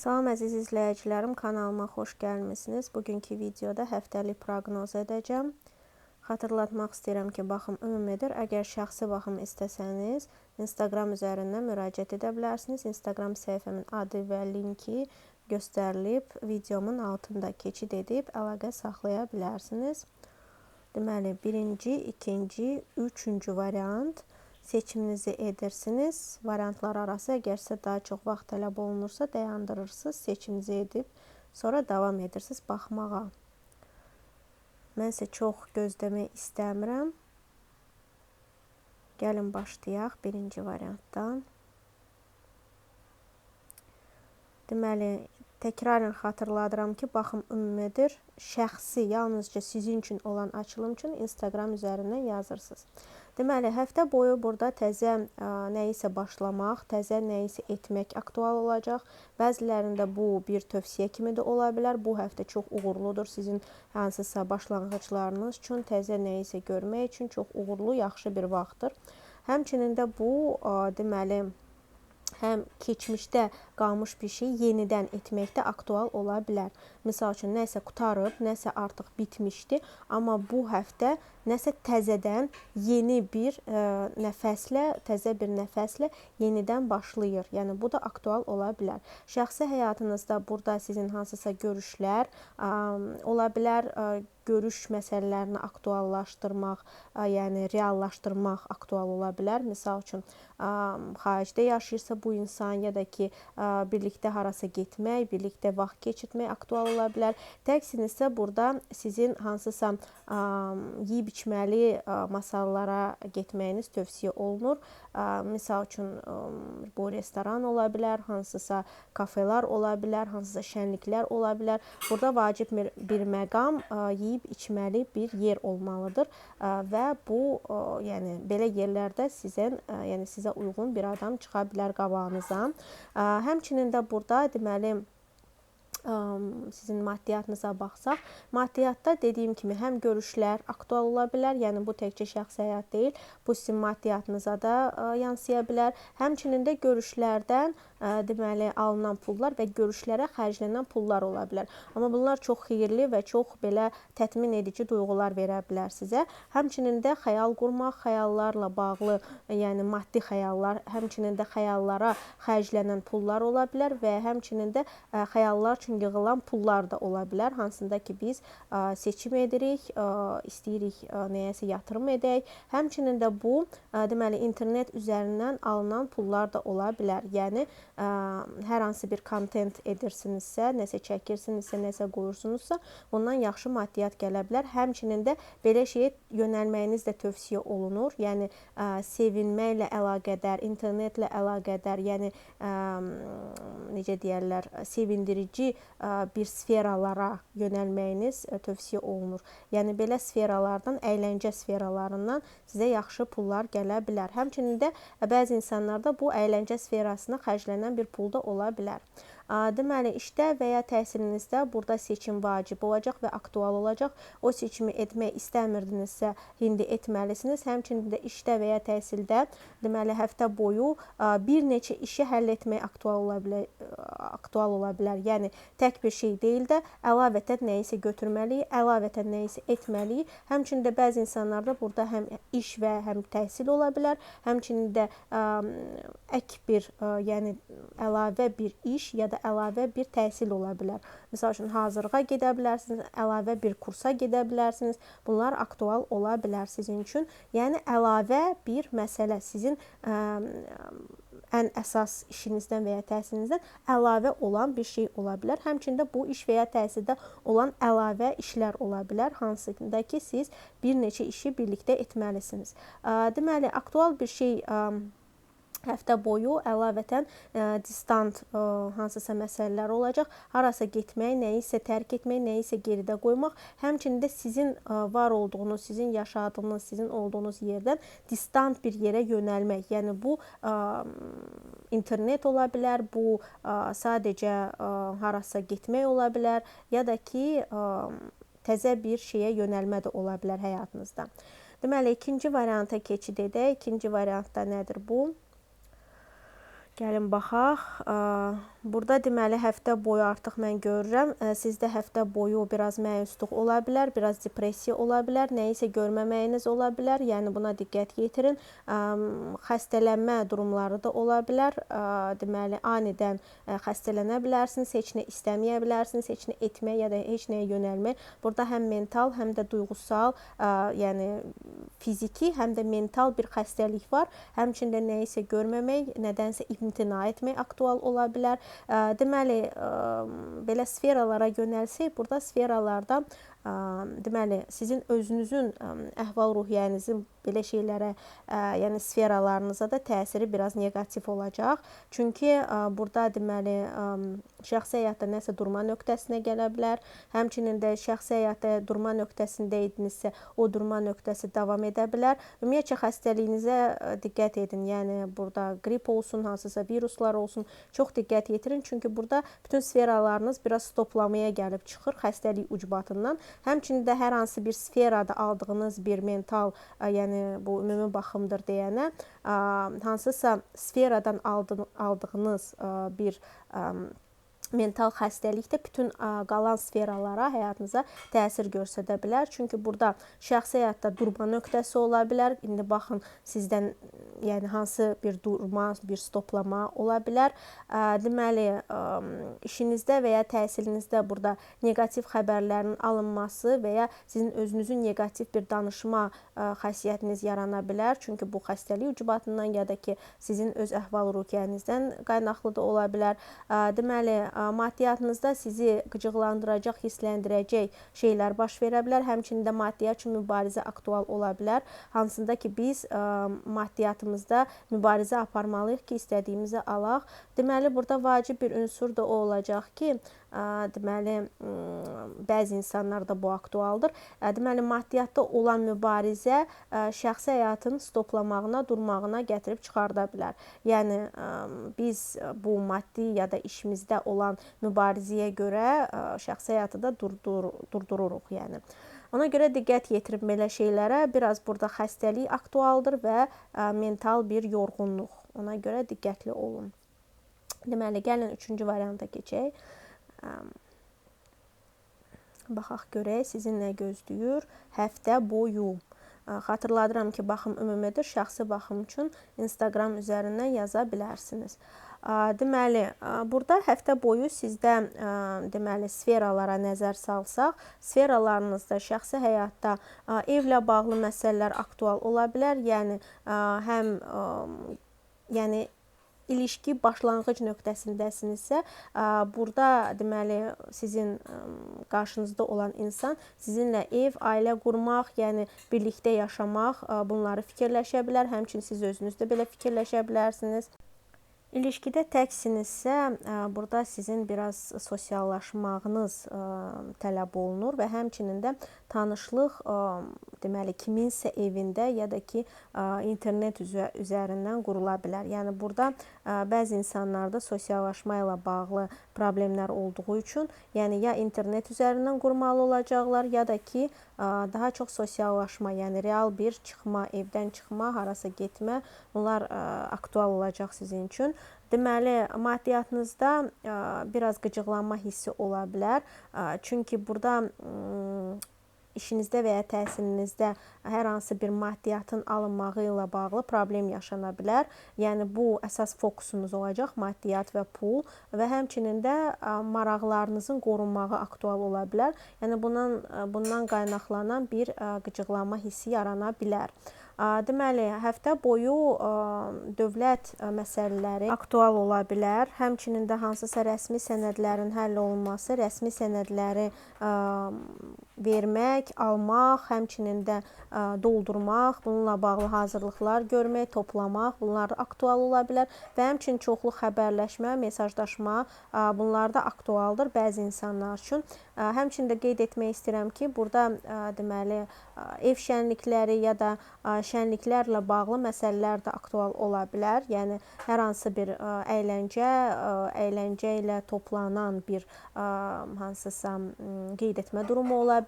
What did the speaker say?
Salam əziz izləyicilərim, kanalıma xoş gəlmisiniz. Bugünkü videoda həftəlik proqnoz edəcəm. Xatırlatmaq istəyirəm ki, baxım ümumidir. Əgər şəxsi baxım istəsəniz, Instagram üzərindən müraciət edə bilərsiniz. Instagram səhifəmin adı və linki göstərilib, videomun altında keçid edib əlaqə saxlaya bilərsiniz. Deməli, birinci, ikinci, üçüncü variant seçiminizi edirsiniz. Variantlar arası əgər sizə daha çox vaxt tələb olunursa dayandırırsınız, seçiminizi edib sonra davam edirsiniz baxmağa. Mən isə çox gözləmək istəmirəm. Gəlin başlayaq birinci variantdan. Deməli, təkrarən xatırladıram ki, baxım ümumidir. Şəxsi, yalnızca sizin üçün olan açılım üçün Instagram üzərindən yazırsınız. Deməli, həftə boyu burada təzə nəyisə başlamaq, təzə nəyisə etmək aktual olacaq. Bəzilərində bu bir tövsiyə kimi də ola bilər. Bu həftə çox uğurludur sizin hansısa başlanğıclarınız üçün, təzə nəyisə görmək üçün çox uğurlu, yaxşı bir vaxtdır. Həmçinin də bu, deməli, həm keçmişdə qalmış bir şey yenidən etməkdə aktual ola bilər. Misal üçün, nəsə qutarıb, nəsə artıq bitmişdi, amma bu həftə nəsə təzədən yeni bir nəfəslə, təzə bir nəfəslə yenidən başlayır. Yəni, bu da aktual ola bilər. Şəxsi həyatınızda burada sizin hansısa görüşlər ola bilər, görüş məsələlərini aktuallaşdırmaq, yəni reallaşdırmaq aktual ola bilər. Misal üçün, xaricdə yaşayırsa bu insan ya da ki, birlikdə harasa getmək, birlikdə vaxt keçirmək aktual ola bilər. Təksinizsə burada sizin hansısa yeyib-içməli masallara getməyiniz tövsiyə olunur. Misal üçün, bu restoran ola bilər, hansısa kafelar ola bilər, hansısa şənliklər ola bilər. Burada vacib bir məqam yeyib-içməli bir yer olmalıdır və bu, yəni belə yerlərdə sizə uyğun bir adam çıxa bilər qabağınıza. Həmçinin də burada deməli sizin maddiyatınıza baxsaq, maddiyatda dediyim kimi həm görüşlər aktual ola bilər, yəni bu təkcə şəxsi həyat deyil, bu sizin maddiyatınıza da yansıya bilər. Həmçinin də görüşlərdən deməli alınan pullar və görüşlərə xərclənən pullar ola bilər. Amma bunlar çox xeyirli və çox belə tətmin edici duyğular verə bilər sizə. Həmçinin də xəyal qurmaq, xəyallarla bağlı, yəni maddi xəyallar, həmçinin də xəyallara xərclənən pullar ola bilər və həmçinin də xəyallar üçün yığılan pullar da ola bilər, hansında ki biz seçim edirik, istəyirik nəyəsə yatırım edək. Həmçinin də bu, deməli, internet üzərindən alınan pullar da ola bilər. Yəni, hər hansı bir kontent edirsinizsə, nəsə çəkirsinizsə, nəsə qoyursunuzsa, ondan yaxşı maddiyat gələ bilər. Həmçinin də belə şeyə yönəlməyiniz də tövsiyə olunur. Yəni, sevinməklə əlaqədar, internetlə əlaqədar, yəni, necə deyərlər, sevindirici bir sferalara yönəlməyiniz tövsiyə olunur. Yəni, belə sferalardan, əyləncə sferalarından sizə yaxşı pullar gələ bilər. Həmçinin də bəzi insanlarda bu əyləncə sferasına xərclənən bir pul da ola bilər. Deməli, işdə və ya təhsilinizdə burada seçim vacib olacaq və aktual olacaq. O seçimi etmək istəmirdinizsə, indi etməlisiniz. Həmçinin də işdə və ya təhsildə, deməli, həftə boyu bir neçə işi həll etmək aktual ola bilər. Yəni, tək bir şey deyil də, əlavətən nəyisə götürməliyik, əlavətən nəyisə etməliyik. Həmçinin də bəzi insanlarda burada həm iş və həm təhsil ola bilər. Həmçinin də ek bir, yəni əlavə bir iş ya da əlavə bir təhsil ola bilər. Misal üçün, hazırlığa gedə bilərsiniz, əlavə bir kursa gedə bilərsiniz. Bunlar aktual ola bilər sizin üçün. Yəni, əlavə bir məsələ sizin ən əsas işinizdən və ya təhsilinizdən əlavə olan bir şey ola bilər. Həmçində bu iş və ya təhsildə olan əlavə işlər ola bilər, hansında ki, siz bir neçə işi birlikdə etməlisiniz. Deməli, aktual bir şey həftə boyu əlavətən distant hansısa məsələlər olacaq. Harasa getmək, nəyisə tərk etmək, nəyisə geridə qoymaq. Həmçinin də sizin var olduğunuz, sizin yaşadığınız, sizin olduğunuz yerdən distant bir yerə yönəlmək. Yəni, bu internet ola bilər, bu sadəcə harasa getmək ola bilər ya da ki, təzə bir şeyə yönəlmə də ola bilər həyatınızda. Deməli, ikinci varianta keçid edək. İkinci variantda nədir bu? Gəlin baxaq. Burada deməli həftə boyu artıq mən görürəm. Sizdə həftə boyu biraz məyusluq ola bilər, biraz depressiya ola bilər, nəyisə görməməyiniz ola bilər. Yəni buna diqqət yetirin. Xəstələnmə durumları da ola bilər. Deməli anidən xəstələnə bilərsiniz, heç nə istəməyə bilərsiniz, heç nə etmək ya da heç nəyə yönəlmək. Burada həm mental, həm də duyğusal, yəni fiziki, həm də mental bir xəstəlik var. Həmçində nəyisə görməmək, nədənsə imtina etmək aktual ola bilər. Deməli, belə sferalara yönəlsək, burada sferalarda deməli sizin özünüzün əhval-ruhiyyənizin belə şeylərə, yəni sferalarınıza da təsiri biraz neqativ olacaq. Çünki burada deməli şəxsi həyatda nəsə durma nöqtəsinə gələ bilər. Həmçinin də şəxsi həyatda durma nöqtəsində idinizsə, o durma nöqtəsi davam edə bilər. Ümumiyyətcə xəstəliyinizə diqqət edin. Yəni burada qrip olsun, hansısa viruslar olsun, çox diqqət yetirin. Çünki burada bütün sferalarınız biraz stoplamaya gəlib çıxır xəstəlik ucbatından. Həmçinin də hər hansı bir sferada aldığınız bir mental, yəni bu ümumi baxımdır deyənə, hansısa sferadan aldığınız bir mental xəstəlik də bütün qalan sferalara, həyatınıza təsir göstərə bilər. Çünki burada şəxsi həyatda durma nöqtəsi ola bilər. İndi baxın, sizdən yəni hansı bir durma, bir stoplama ola bilər. Deməli, işinizdə və ya təhsilinizdə burada neqativ xəbərlərin alınması və ya sizin özünüzün neqativ bir danışma xasiyyətiniz yarana bilər. Çünki bu xəstəlik ucbatından ya da ki, sizin öz əhval-ruhiyyənizdən qaynaqlı da ola bilər. Deməli, maddiyyatınızda sizi qıcıqlandıracaq, hissləndirəcək şeylər baş verə bilər. Həmçinin də maddiyyat üçün mübarizə aktual ola bilər. Hansında ki, biz maddiyyatımızda mübarizə aparmalıyıq ki, istədiyimizi alaq. Deməli, burada vacib bir ünsur da o olacaq ki, deməli, bəzi insanlarda bu aktualdır. Deməli, maddiyyatda olan mübarizə şəxsi həyatın stoplamağına, durmağına gətirib çıxarda bilər. Yəni, biz bu maddi ya da işimizdə olan mübarizəyə görə şəxsi həyatı da durdururuq. Yəni. Ona görə diqqət yetirin belə şeylərə. Biraz burada xəstəlik aktualdır və mental bir yorğunluq. Ona görə diqqətli olun. Deməli, gəlin 3-cü varianta keçək. Baxaq görək, sizin nə gözləyir həftə boyu. Xatırladıram ki, baxım ümumidir. Şəxsi baxım üçün Instagram üzərindən yaza bilərsiniz. Deməli, burada həftə boyu sizdə deməli sferalara nəzər salsaq, sferalarınızda şəxsi həyatda evlə bağlı məsələlər aktual ola bilər. Yəni həm yəni ilişki başlanğıc nöqtəsindəsinizsə, burada deməli sizin qarşınızda olan insan sizinlə ev, ailə qurmaq, yəni birlikdə yaşamaq, bunları fikirləşə bilər. Həmçinin siz özünüz də belə fikirləşə bilərsiniz. İlişkidə təksinizsə, burada sizin biraz sosiallaşmağınız tələb olunur və həmçinin də tanışlıq deməli kiminsə evində ya da ki internet üzərindən qurula bilər. Yəni burada bəzi insanlarda sosiallaşma ilə bağlı problemlər olduğu üçün, yəni ya internet üzərindən qurmalı olacaqlar ya da ki daha çox sosiallaşma, yəni real bir çıxma, evdən çıxma, harasa getmə, bunlar aktual olacaq sizin üçün. Deməli, maddiyyatınızda biraz qıcıqlanma hissi ola bilər. Çünki burada işinizdə və ya təhsilinizdə hər hansı bir maddiyyatın alınmağı ilə bağlı problem yaşana bilər. Yəni, bu əsas fokusunuz olacaq, maddiyyat və pul və həmçinin də maraqlarınızın qorunmağı aktual ola bilər. Yəni, bundan qaynaqlanan bir qıcıqlanma hissi yarana bilər. Deməli, həftə boyu dövlət məsələləri aktual ola bilər. Həmçinin də hansısa rəsmi sənədlərin həll olunması, rəsmi sənədləri vermək, almaq, həmçinin də doldurmaq, bununla bağlı hazırlıqlar görmək, toplamaq, bunlar aktual ola bilər və həmçinin çoxlu xəbərləşmə, mesajlaşma, bunlar da aktualdır bəzi insanlar üçün. Həmçinin də qeyd etmək istəyirəm ki, burada deməli ev şənlikləri ya da şənliklərlə bağlı məsələlər də aktual ola bilər. Yəni hər hansı bir əyləncə ilə toplanan bir hansısa qeyd etmə durumu ola